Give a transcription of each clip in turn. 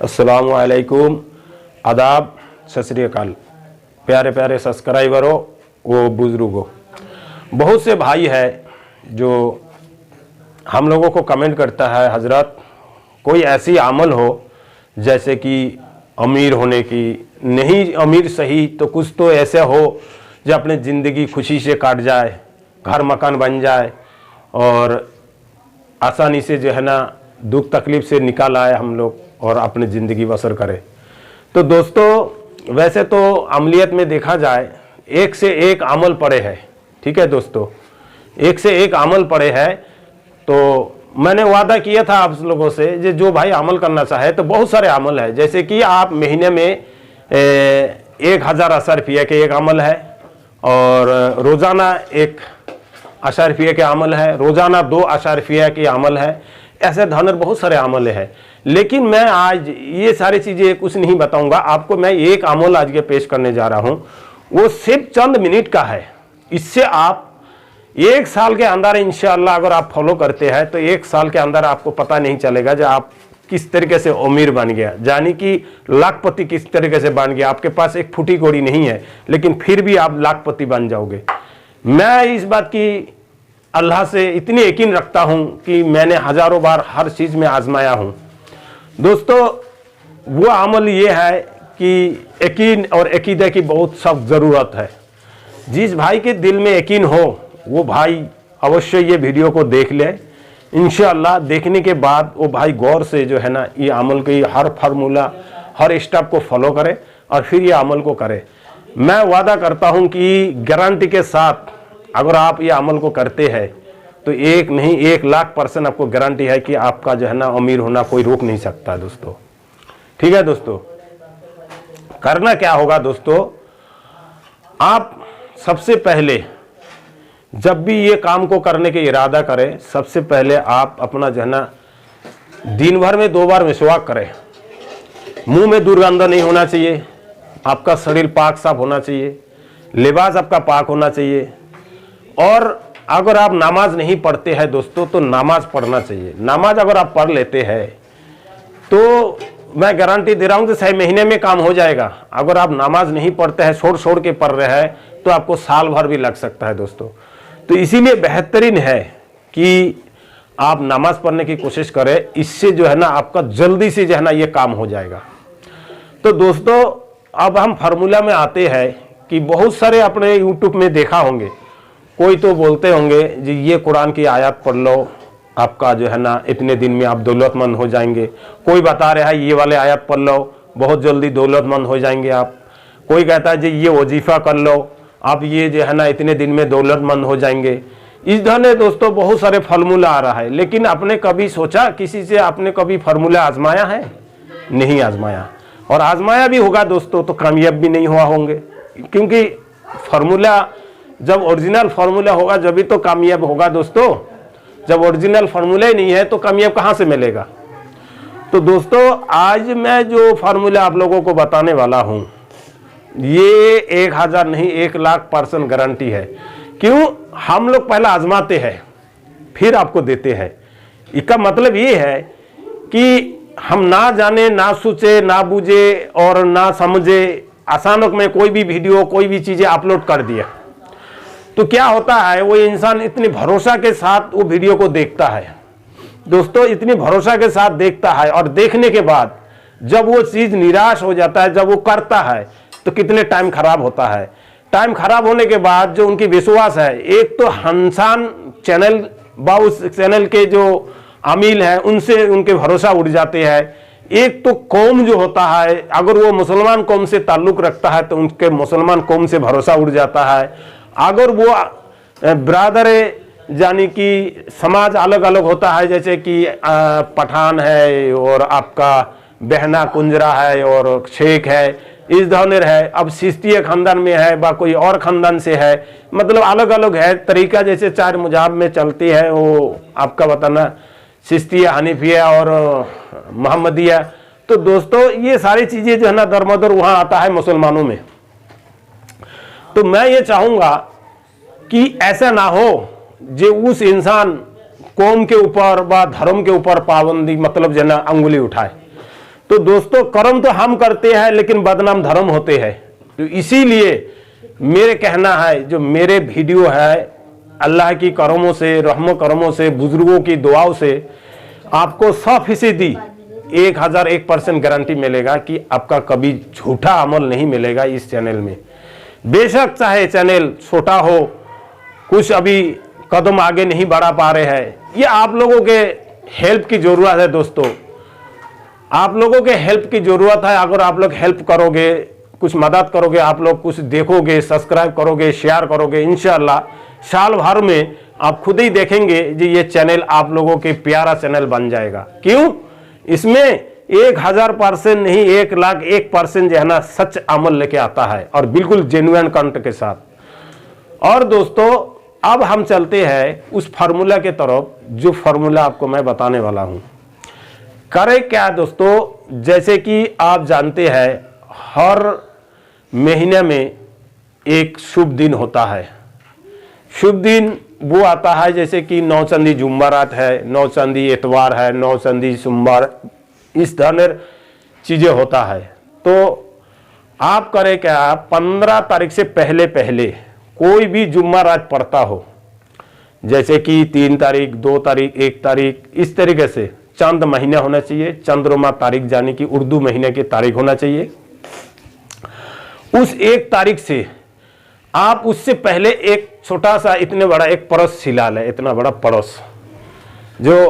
अस्सलामुअलैकुम, आदाब, सत श्री अकाल। प्यारे प्यारे सब्सक्राइबरों वो बुज़ुर्गों, बहुत से भाई है जो हम लोगों को कमेंट करता है, हजरत कोई ऐसी अमल हो जैसे कि अमीर होने की, नहीं अमीर सही तो कुछ तो ऐसा हो जो अपने ज़िंदगी खुशी से काट जाए, घर मकान बन जाए और आसानी से जो है ना दुख तकलीफ़ से निकाल आए हम लोग और अपनी ज़िंदगी बसर करें। तो दोस्तों वैसे तो अमलियत में देखा जाए एक से एक अमल पड़े हैं, ठीक है दोस्तों, एक से एक अमल पड़े हैं। तो मैंने वादा किया था आप लोगों से जो भाई अमल करना चाहे तो बहुत सारे अमल है, जैसे कि आप महीने में 1000 अशर्फिया के एक अमल है और रोज़ाना 1 अशर्फिया के अमल है, रोज़ाना 2 अशर्फिया के अमल है, ऐसे धनर बहुत सारे अमल है। लेकिन मैं आज ये सारी चीज़ें कुछ नहीं बताऊंगा आपको। मैं एक अमल आज के पेश करने जा रहा हूं, वो सिर्फ चंद मिनट का है। इससे आप 1 साल के अंदर इंशाअल्लाह अगर आप फॉलो करते हैं तो 1 साल के अंदर आपको पता नहीं चलेगा जो आप किस तरीके से अमीर बन गया, यानी कि लाखपति किस तरीके से बन गया। आपके पास एक फूटी कौड़ी नहीं है लेकिन फिर भी आप लाखपति बन जाओगे। मैं इस बात की अल्लाह से इतनी यकीन रखता हूं कि मैंने हज़ारों बार हर चीज़ में आजमाया हूं। दोस्तों वो अमल ये है कि यकीन और अकीदे की बहुत सख्त ज़रूरत है। जिस भाई के दिल में यकीन हो वो भाई अवश्य ये वीडियो को देख ले। इंशाअल्लाह देखने के बाद वो भाई गौर से जो है ना ये अमल की हर फार्मूला हर स्टेप को फॉलो करे और फिर ये अमल को करे। मैं वादा करता हूँ कि गारंटी के साथ अगर आप ये अमल को करते हैं तो एक नहीं 1,00,000% आपको गारंटी है कि आपका जो है ना अमीर होना कोई रोक नहीं सकता दोस्तों। ठीक है दोस्तों, करना क्या होगा दोस्तों, आप सबसे पहले जब भी ये काम को करने के इरादा करें, सबसे पहले आप अपना जो है ना दिन भर में 2 बार मिसवाक करें। मुंह में दुर्गंध नहीं होना चाहिए, आपका शरीर पाक साफ होना चाहिए, लिबास आपका पाक होना चाहिए। और अगर आप नमाज नहीं पढ़ते हैं दोस्तों तो नमाज पढ़ना चाहिए। नमाज अगर आप पढ़ लेते हैं तो मैं गारंटी दे रहा हूं कि 6 महीने में काम हो जाएगा। अगर आप नमाज नहीं पढ़ते हैं, छोड़ के पढ़ रहे हैं, तो आपको साल भर भी लग सकता है दोस्तों। तो इसीलिए बेहतरीन है कि आप नमाज पढ़ने की कोशिश करें, इससे जो है ना आपका जल्दी से जो है ना ये काम हो जाएगा। तो दोस्तों अब हम फार्मूला में आते हैं कि बहुत सारे अपने यूट्यूब में देखा होंगे, कोई तो बोलते होंगे जी ये कुरान की आयत पढ़ लो, आपका जो है ना इतने दिन में आप दौलतमंद हो जाएंगे। कोई बता रहा है ये वाले आयत पढ़ लो, बहुत जल्दी दौलतमंद हो जाएंगे आप। कोई कहता है जी ये वजीफ़ा कर लो, आप ये जो है ना इतने दिन में दौलतमंद हो जाएंगे। इस धरने दोस्तों बहुत सारे फार्मूला आ रहा है, लेकिन आपने कभी सोचा, किसी से आपने कभी फार्मूला आजमाया है? नहीं आजमाया। और आजमाया भी होगा दोस्तों तो कामयाब भी नहीं हुआ होंगे, क्योंकि फार्मूला जब ओरिजिनल फार्मूला होगा जब तो कामयाब होगा दोस्तों। जब ओरिजिनल फार्मूला ही नहीं है तो कामयाब कहाँ से मिलेगा। तो दोस्तों आज मैं जो फार्मूला आप लोगों को बताने वाला हूँ ये 1000 नहीं 1,00,000% गारंटी है। क्यों? हम लोग पहले आजमाते हैं फिर आपको देते हैं। इसका मतलब ये है कि हम ना जाने, ना सोचे, ना बूझे और ना समझे अचानक में कोई भी वीडियो कोई भी चीज़ें अपलोड कर दिया तो क्या होता है, वो इंसान इतने भरोसा के साथ वो वीडियो को देखता है दोस्तों, इतनी भरोसा के साथ देखता है और देखने के बाद जब वो चीज़ निराश हो जाता है, जब वो करता है तो कितने टाइम खराब होता है। टाइम खराब होने के बाद जो उनकी विश्वास है, एक तो हंसान चैनल व उस चैनल के जो अमील हैं उनसे उनके भरोसा उड़ जाते हैं। एक तो कौम जो होता है, अगर वो मुसलमान कौम से ताल्लुक़ रखता है तो उनके मुसलमान कौम से भरोसा उड़ जाता है। अगर वो ब्रादर यानी कि समाज अलग अलग होता है, जैसे कि पठान है और आपका बहना कुंजरा है और शेख है, इस धौनेर है, अब सिस्तीय खानदान में है व कोई और खानदान से है, मतलब अलग अलग है तरीका। जैसे 4 मज़हब में चलती है वो आपका बताना सिस्तिया, हनीफिया और मोहम्मदिया। तो दोस्तों ये सारी चीज़ें जो है ना दरमदर वहाँ आता है मुसलमानों में। तो मैं ये चाहूँगा कि ऐसा ना हो जो उस इंसान कौम के ऊपर व धर्म के ऊपर पाबंदी मतलब जो है ना अंगुली उठाए। तो दोस्तों कर्म तो हम करते हैं लेकिन बदनाम धर्म होते हैं। तो इसीलिए मेरे कहना है, जो मेरे वीडियो है, अल्लाह की करमों से, रहमो करमों से, बुजुर्गों की दुआओं से आपको 100% 1001% गारंटी मिलेगा कि आपका कभी झूठा अमल नहीं मिलेगा इस चैनल में। बेशक चाहे चैनल छोटा हो, कुछ अभी कदम आगे नहीं बढ़ा पा रहे हैं, ये आप लोगों के हेल्प की जरूरत है दोस्तों। आप लोगों के हेल्प की जरूरत है। अगर आप लोग हेल्प करोगे, कुछ मदद करोगे, आप लोग कुछ देखोगे, सब्सक्राइब करोगे, शेयर करोगे, इंशाल्लाह साल भर में आप खुद ही देखेंगे जी ये चैनल आप लोगों के प्यारा चैनल बन जाएगा। क्यों? इसमें 1000% नहीं 1,01% जो है ना सच अमल लेके आता है और बिल्कुल जेन्युइन कंटेंट के साथ। और दोस्तों अब हम चलते हैं उस फार्मूला के तरफ, जो फार्मूला आपको मैं बताने वाला हूं। करे क्या दोस्तों, जैसे कि आप जानते हैं हर महीने में एक शुभ दिन होता है। शुभ दिन वो आता है जैसे कि नौचंदी जुम्मरात है, नौचंदी इतवार है, नौचंदी सोमवार, इस तरह चीजें होता है। तो आप करें क्या, 15 तारीख से पहले पहले कोई भी जुम्मरात पड़ता हो, जैसे कि 3 तारीख, 2 तारीख, 1 तारीख, इस तरीके से चंद महीना होना चाहिए, चंद्रमा तारीख यानी कि उर्दू महीने की तारीख होना चाहिए। उस 1 तारीख से आप उससे पहले एक छोटा सा इतने बड़ा एक परस सिला लें, इतना बड़ा परस, जो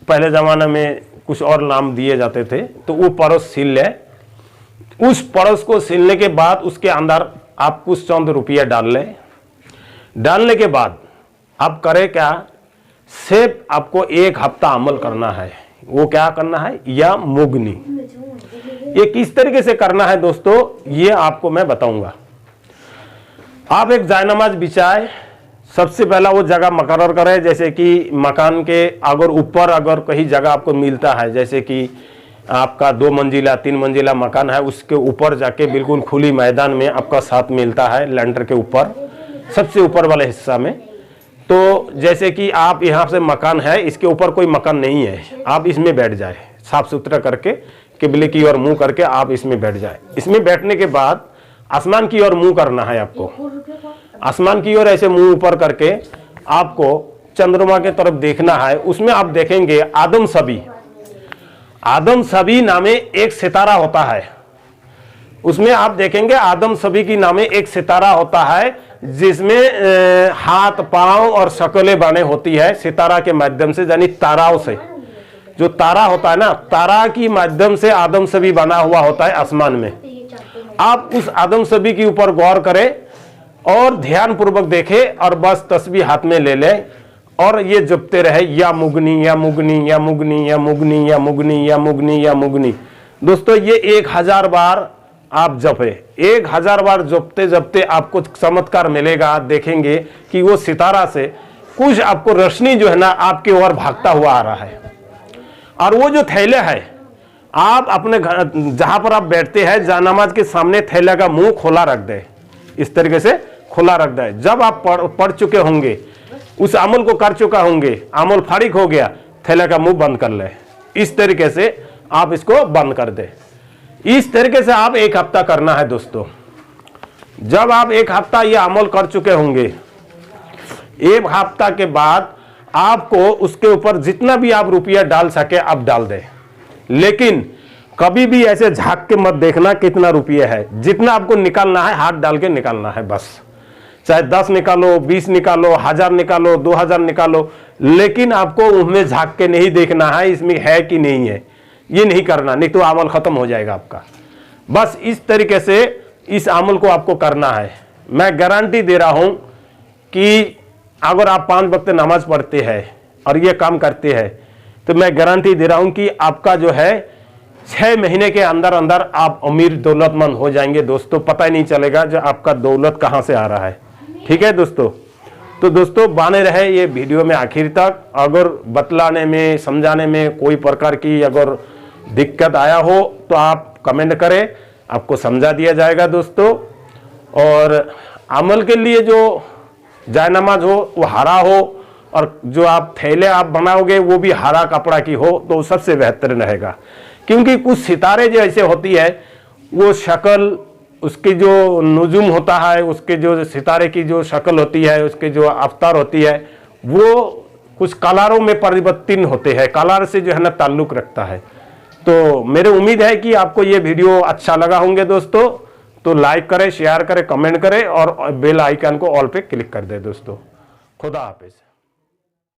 पहले जमाने में कुछ और नाम दिए जाते थे, तो वो परस सिल ले। उस परस को सिलने के बाद उसके अंदर आप कुछ चंद रुपया डाल लें। डालने के बाद आप करें क्या, सिर्फ आपको 1 हफ्ता अमल करना है। वो क्या करना है, या मुगनी। ये किस तरीके से करना है दोस्तों, ये आपको मैं बताऊंगा। आप एक जायनमाज बिछाए, सबसे पहला वो जगह मुकर्रर करें, जैसे कि मकान के अगर ऊपर अगर कहीं जगह आपको मिलता है, जैसे कि आपका 2 मंजिला 3 मंजिला मकान है, उसके ऊपर जाके बिल्कुल खुली मैदान में आपका साथ मिलता है, लेंटर के ऊपर सबसे ऊपर वाले हिस्सा में। तो जैसे कि आप यहाँ से मकान है, इसके ऊपर कोई मकान नहीं है, आप इसमें बैठ जाए, साफ सुथरा करके किबले की ओर मुंह करके आप इसमें बैठ जाए। इसमें बैठने के बाद आसमान की ओर मुंह करना है आपको। आसमान की ओर ऐसे मुंह ऊपर करके आपको चंद्रमा के तरफ देखना है। उसमें आप देखेंगे आदम सभी नामे एक सितारा होता है। उसमें आप देखेंगे आदम सभी की नामे एक सितारा होता है, जिसमें हाथ पांव और शक्लें बने होती है सितारा के माध्यम से, यानी ताराओं से। जो तारा होता है ना, तारा की माध्यम से आदम सभी बना हुआ होता है आसमान में। आप उस आदम सभी के ऊपर गौर करें और ध्यान पूर्वक देखें और बस तस्बीह हाथ में ले लें और ये जपते रहे, या मुगनी या मुगनी या मुगनी या मुगनी या मुगनी या मुगनी या मुगनी। दोस्तों ये 1000 बार आप जपे, 1000 बार जपते जपते आपको चमत्कार मिलेगा। देखेंगे कि वो सितारा से कुछ आपको रोशनी जो है ना आपकी ओर भागता हुआ आ रहा है। और वो जो थैले है, आप अपने घर जहां पर आप बैठते हैं जायनमाज के सामने थैला का मुंह खोला रख दे, इस तरीके से खुला रख दे। जब आप पढ़ चुके होंगे, उस अमल को कर चुका होंगे, अमल फारिग हो गया, थैला का मुंह बंद कर ले। इस तरीके से आप इसको बंद कर दे। इस तरीके से आप 1 हफ्ता करना है दोस्तों। जब आप 1 हफ्ता ये अमल कर चुके होंगे, 1 हफ्ता के बाद आपको उसके ऊपर जितना भी आप रुपया डाल सके आप डाल दे। लेकिन कभी भी ऐसे झांक के मत देखना कितना रुपया है। जितना आपको निकालना है हाथ डाल के निकालना है बस। चाहे 10 निकालो, 20 निकालो, 1000 निकालो, 2000 निकालो, लेकिन आपको उनमें झांक के नहीं देखना है इसमें है कि नहीं है। ये नहीं करना, नहीं तो अमल खत्म हो जाएगा आपका। बस इस तरीके से इस अमल को आपको करना है। मैं गारंटी दे रहा हूं कि अगर आप 5 वक्त नमाज पढ़ते हैं और ये काम करते हैं, तो मैं गारंटी दे रहा हूं कि आपका जो है 6 महीने के अंदर अंदर आप अमीर दौलतमंद हो जाएंगे दोस्तों। पता ही नहीं चलेगा जो आपका दौलत कहां से आ रहा है। ठीक है दोस्तों, तो दोस्तों बने रहे ये वीडियो में आखिर तक। अगर बतलाने में समझाने में कोई प्रकार की अगर दिक्कत आया हो तो आप कमेंट करें, आपको समझा दिया जाएगा दोस्तों। और अमल के लिए जो जायनमाज हो वो हरा हो और जो आप थैले आप बनाओगे वो भी हरा कपड़ा की हो तो सबसे बेहतर रहेगा। क्योंकि कुछ सितारे जो ऐसे होती है वो शक्ल, उसकी जो नुजुम होता है, उसके जो सितारे की जो शक्ल होती है, उसके जो अवतार होती है, वो कुछ कलरों में परिवर्तन होते हैं, कलर से जो है ना ताल्लुक रखता है। तो मेरे उम्मीद है कि आपको ये वीडियो अच्छा लगा होंगे दोस्तों। तो लाइक करें, शेयर करें, कमेंट करें और बेल आइकन को ऑल पे क्लिक कर दें दोस्तों। खुदा हाफिज।